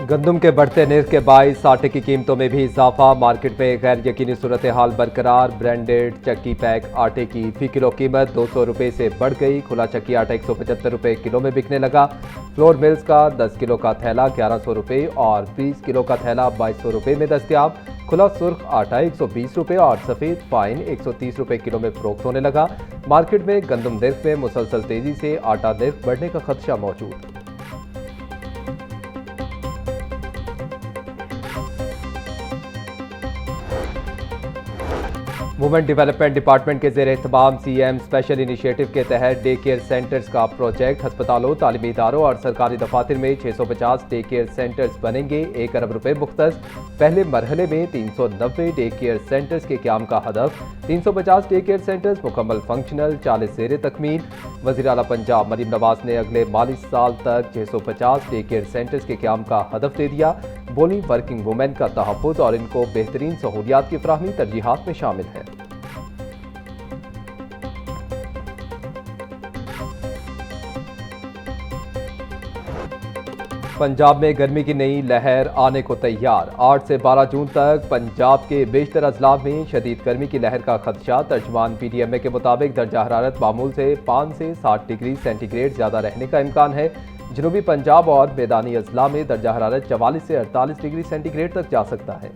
गंदम के बढ़ते निर्ख के बायस आटे की कीमतों में भी इजाफा। मार्केट में गैर यकीनी सूरत हाल बरकरार। ब्रांडेड चक्की पैक आटे की फी किलो कीमत 200 रुपये से बढ़ गई। खुला चक्की आटा 175 रुपये किलो में बिकने लगा। फ्लोर मिल्स का 10 किलो का थैला 1100 रुपये और 20 किलो का थैला 2200 रुपये में दस्तियाब। खुला सुर्ख आटा 120 रुपये और सफ़ेद फाइन 130 रुपये किलो में फरोख्त होने लगा। मार्केट में गंदम निर्ख में मुसलसल तेजी से आटा निर्ख बढ़ने का खदशा मौजूद। वुमेन डेवलपमेंट डिपार्टमेंट के ज़ेर एहतमाम सीएम स्पेशल इनिशिएटिव के तहत डे केयर सेंटर्स का प्रोजेक्ट अस्पतालों, तालीमी इदारों और सरकारी दफातर में 650 डे केयर सेंटर्स बनेंगे। 1 अरब रुपए मुख्तस। पहले मरहले में 390 डे केयर सेंटर्स के क़याम का हदफ। 350 डे केयर सेंटर्स मुकम्मल फंक्शनल, 40 ज़ेर तकमील। वज़ीर आला पंजाब मरीम नवाज ने अगले माली साल तक 650 डे केयर सेंटर्स के क़याम का हदफ दे दिया। बोली वर्किंग वुमेन का तहफ़्फ़ुज़ और इनको बेहतरीन सहूलियात की फराहमी तरजीहात में शामिल है। पंजाब में गर्मी की नई लहर आने को तैयार। 8 से 12 जून तक पंजाब के बेशतर अजला में शदीद गर्मी की लहर का खदशा। तर्जमान PDMA के मुताबिक दर्जा हरारत मामूल से 5 से 7 डिग्री सेंटीग्रेड ज़्यादा रहने का इम्कान है। जनूबी पंजाब और मैदानी अजला में दर्जा हरारत 44 से 48 डिग्री सेंटीग्रेड तक जा सकता है।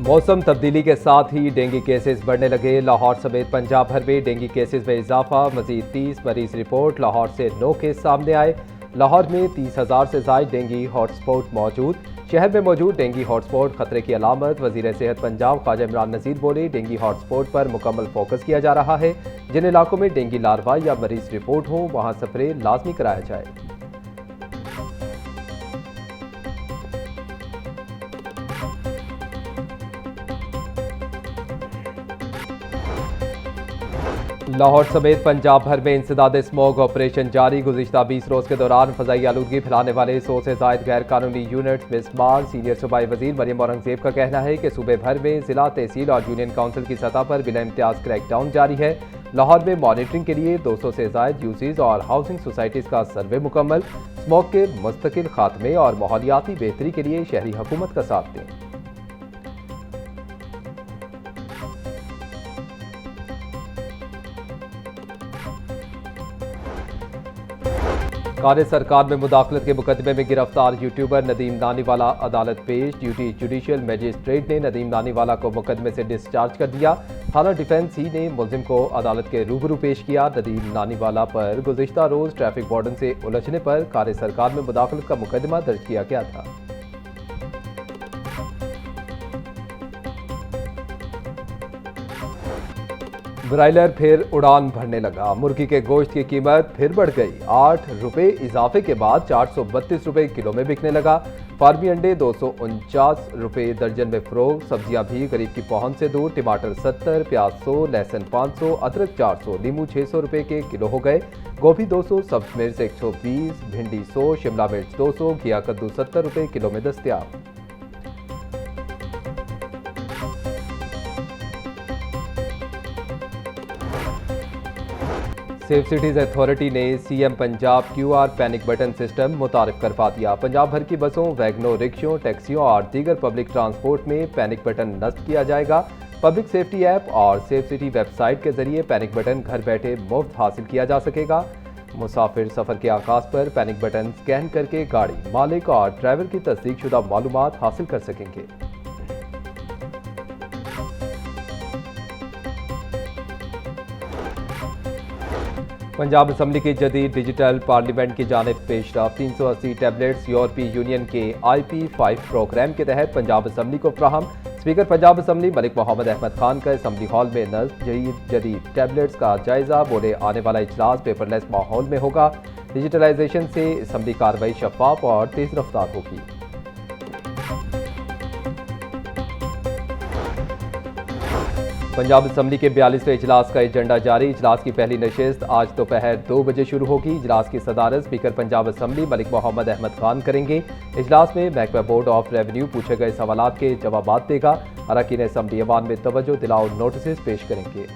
मौसम तब्दीली के साथ ही डेंगू केसेस बढ़ने लगे। लाहौर समेत पंजाब भर में डेंगू केसेस में इजाफा। मजीद 30 मरीज रिपोर्ट। लाहौर से 9 केस सामने आए। लाहौर में 30,000 से ज़ायद डेंगू हॉटस्पॉट मौजूद। शहर में मौजूद डेंगू हॉटस्पॉट खतरे की अलामत। वज़ीर सेहत पंजाब ख्वाजा इमरान नज़ीर बोले, डेंगू हॉटस्पॉट पर मुकम्मल फोकस किया जा रहा है। जिन इलाकों में डेंगू लार्वा या मरीज रिपोर्ट हो वहाँ स्प्रे लाजमी कराया जाए। लाहौर समेत पंजाब भर में इंसदाद स्मोग ऑपरेशन जारी। गुज़िश्ता 20 रोज़ के दौरान फ़ज़ाई आलूदगी फैलाने वाले 100 से ज़ायद गैर कानूनी यूनिट्स मिसमार। सीनियर सूबाई वज़ीर मरियम औरंगज़ेब का कहना है कि सूबे भर में ज़िला, तहसील और यूनियन काउंसिल की सतह पर बिला इम्तियाज़ क्रैकडाउन जारी है। लाहौर में मॉनिटरिंग के लिए 200 से ज़ायद यूसीज और हाउसिंग सोसाइटीज़ का सर्वे मुकम्मल। स्मोग के मुस्तकिल खात्मे और माहौलियाती बेहतरी के लिए शहरी हुकूमत का साथ दें। कार्य सरकार में मुदाखलत के मुकदमे में गिरफ्तार यूट्यूबर नदीम नानीवाला अदालत पेश। ड्यूटी जुडिशियल मजिस्ट्रेट ने नदीम नानीवाला को मुकदमे से डिस्चार्ज कर दिया। थाना डिफेंस ही ने मुलजिम को अदालत के रूबरू पेश किया। नदीम नानीवाला पर गुज़िश्ता रोज़ ट्रैफिक वार्डन से उलझने पर कार्य सरकार में मुदाखलत का मुकदमा दर्ज किया गया था। ब्रायलर फिर उड़ान भरने लगा। मुर्गी के गोश्त की कीमत फिर बढ़ गई। 8 रुपये इजाफे के बाद 432 रुपये किलो में बिकने लगा। फार्मी अंडे 249 रुपये दर्जन में फरोख्त। सब्जियां भी गरीब की पहुंच से दूर। टमाटर 70, प्याज 100, लहसुन 500, अदरक 400, नींबू 600 रुपये के किलो हो गए। गोभी 200, सब्ज मिर्च 120, भिंडी 100, शिमला मिर्च 200, घिया कद्दू 70 रुपये किलो में दस्तियाब। सेफ सिटीज़ अथॉरिटी ने CM Punjab QR panic button system मुतारिफ करवा दिया। पंजाब भर की बसों, वैगनों, रिक्शों, टैक्सियों और दीगर पब्लिक ट्रांसपोर्ट में पैनिक बटन नस्ब किया जाएगा। पब्लिक सेफ्टी ऐप और सेफ सिटी वेबसाइट के जरिए पैनिक बटन घर बैठे मुफ्त हासिल किया जा सकेगा। मुसाफिर सफ़र के आगाज़ पर पैनिक बटन स्कैन करके गाड़ी मालिक और ड्राइवर की तस्दीक शुदा मालूमात हासिल कर सकेंगे। पंजाब असम्बली की जदीद डिजिटल पार्लियामेंट की जानिब पेशरफ। 380 टैबलेट्स यूरोपीय यूनियन के IP5 प्रोग्राम के तहत पंजाब असम्बली को फ्राहम। स्पीकर पंजाब असम्बली मलिक मोहम्मद अहमद खान का असम्बली हॉल में नस्ब जदीद टैबलेट्स का जायजा। बोले, आने वाला इजलास पेपरलेस माहौल में होगा। डिजिटलाइजेशन से असम्बली कार्रवाई शफाफ और तेज रफ्तार होगी। पंजाब असम्बली के 42वें इजलास का एजेंडा जारी। इजलास की पहली नशिस्त आज दोपहर 2 बजे शुरू होगी। इजलास की सदारत स्पीकर पंजाब असम्बली मलिक मोहम्मद अहमद खान करेंगे। इजलास में महकमा बोर्ड ऑफ रेवेन्यू पूछे गए सवालात के जवाब देगा। अरकान असम्बली ऐवान में तवज्जो दिलाओ नोटिस पेश करेंगे।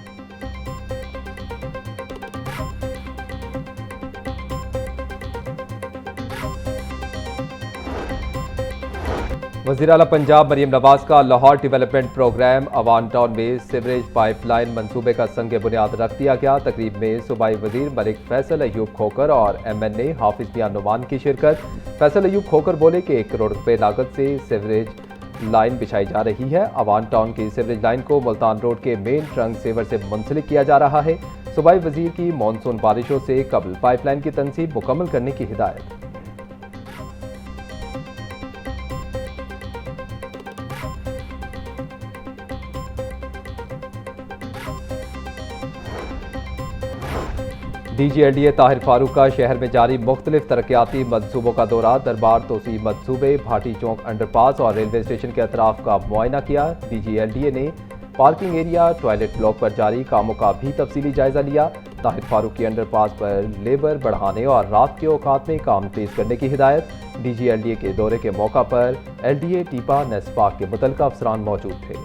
वज़ीर आला पंजाब मरीम नवाज का Lahore development programme Awan town में सीवरेज पाइपलाइन मंसूबे का संग बुनियाद रख दिया गया। तकरीब में सूबाई वज़ीर मलिक फैसल अयूब खोकर और MNA हाफिज मियां नुमान की शिरकत। फैसल अयूब खोकर बोले कि 1 करोड़ रुपए लागत से सीवरेज लाइन बिछाई जा रही है। अवान टाउन की सीवरेज लाइन को मुल्तान रोड के मेन ट्रंक सेवर से मुंसलिक किया जा रहा है। सूबाई वज़ीर की मानसून बारिशों से कबल पाइपलाइन की तनसीब मुकम्मल करने की हिदायत। DG LDA ताहिर फारूक का शहर में जारी मुख्तलिफ तरक्याती मनसूबों का दौरा। दरबार तोसी मनसूबे, भाटी चौक अंडरपास और रेलवे स्टेशन के अतराफ का मुआयना किया। DG LDA ने पार्किंग एरिया, टॉयलेट ब्लॉक पर जारी कामों का भी तफसीली जायजा लिया। ताहिर फारूक की अंडरपास पर लेबर बढ़ाने और रात के औकात में काम तेज करने की हिदायत। DG LDA के दौरे के मौका पर LDA, टीपा, नेस्पाक के मुतल्लिका अफसरान मौजूद थे।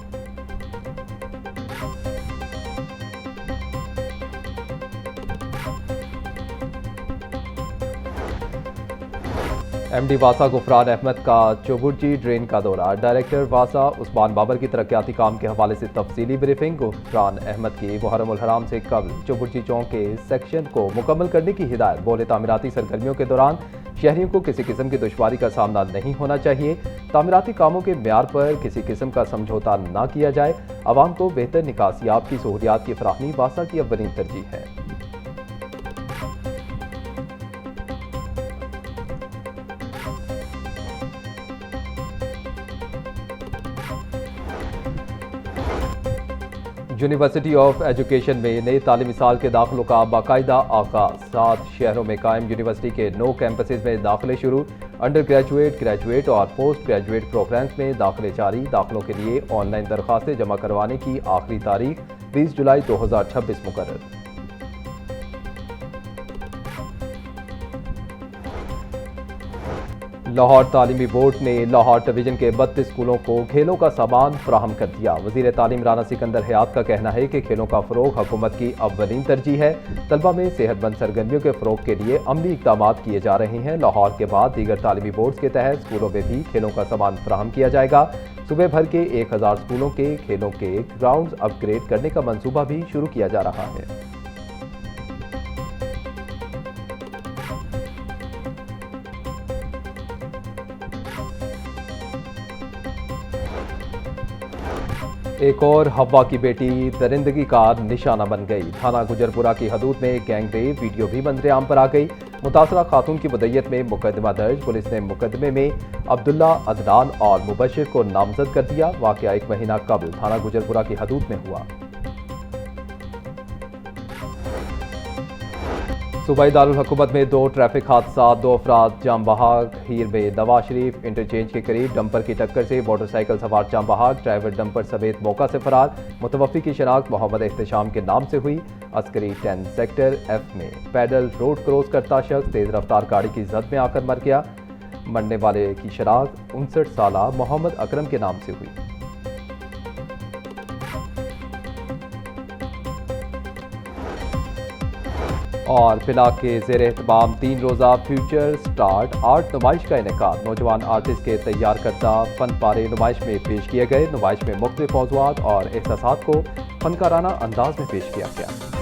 MD वासा गुफरान अहमद का चुबुर्जी ड्रेन का दौरा। डायरेक्टर वासा उस्मान बाबर की तरक्याती काम के हवाले से तफसीली ब्रीफिंग। गुफरान अहमद की मुहर्रम उल हराम से कबल चुबुर्जी चौक के सेक्शन को मुकम्मल करने की हिदायत। बोले तामीराती सरगर्मियों के दौरान शहरियों को किसी किस्म की दुश्वारी का सामना नहीं होना चाहिए। तामीराती कामों के म्यार पर किसी किस्म का समझौता न किया जाए। आवाम को बेहतर निकासियाब की सहूलियात की फराहमी वासा की अव्वलीन तरजीह है। यूनिवर्सिटी ऑफ एजुकेशन में नए तालीमी साल के दाखिलों का बाकायदा आगाज। 7 शहरों में कायम यूनिवर्सिटी के 9 कैंपसेस में दाखिले शुरू। अंडर ग्रेजुएट, ग्रेजुएट और पोस्ट ग्रेजुएट प्रोग्राम्स में दाखिले जारी। दाखिलों के लिए ऑनलाइन दरखास्तें जमा करवाने की आखिरी तारीख 20 जुलाई 2026 मुकर्रर। लाहौर तालीमी बोर्ड ने लाहौर डिवीजन के 32 स्कूलों को खेलों का सामान फराहम कर दिया। वज़ीर तालीम राना सिकंदर हयात का कहना है कि खेलों का फ़रोग हुकूमत की अव्वलीन तरजीह है। तलबा में सेहतमंद सरगर्मियों के फ़रोग के लिए अमली इक़दाम किए जा रहे हैं। लाहौर के बाद दीगर तालीमी बोर्ड के तहत स्कूलों में भी खेलों का सामान फराहम किया जाएगा। सूबे भर के 1000 स्कूलों के खेलों के ग्राउंड अपग्रेड करने का मनसूबा भी शुरू किया जा रहा है। एक और हवा की बेटी दरिंदगी का निशाना बन गई। थाना गुजरपुरा की हदूद में गैंग रेप वीडियो भी मंजरेआम पर आ गई। मुतासरा खातून की मुद्दत में मुकदमा दर्ज। पुलिस ने मुकदमे में अब्दुल्ला, अदनान और मुबशिर को नामजद कर दिया। वाकया 1 महीना कबल थाना गुजरपुरा की हदूद में हुआ। सूबाई दारुल हुकूमत में 2 ट्रैफिक हादसा। 2 अफराद जाम बहाक हीर में नवाज शरीफ इंटरचेंज के करीब डंपर की टक्कर से मोटरसाइकिल सवार जाम बहाक, ड्राइवर डंपर समेत मौका से फरार। मुतवफ़ी की शनाख्त मोहम्मद एहतशाम के नाम से हुई। अस्करी 10 सेक्टर F में पैडल रोड क्रॉस करता शख्स तेज रफ्तार गाड़ी की जद में आकर मर गया। मरने वाले की शनाख्त 59 साला मोहम्मद अकरम के नाम से हुई। और पिलाक के ज़ेर एहतमाम 3 रोज़ा फ्यूचर स्टार्ट आर्ट नुमाइश का इनेकाद। नौजवान आर्टिस्ट के तैयार करदा फन पारे नुमाइश में पेश किए गए। नुमाइश में मुख्तलिफ मौज़ूआत और एहसासात को फनकाराना अंदाज में पेश किया गया।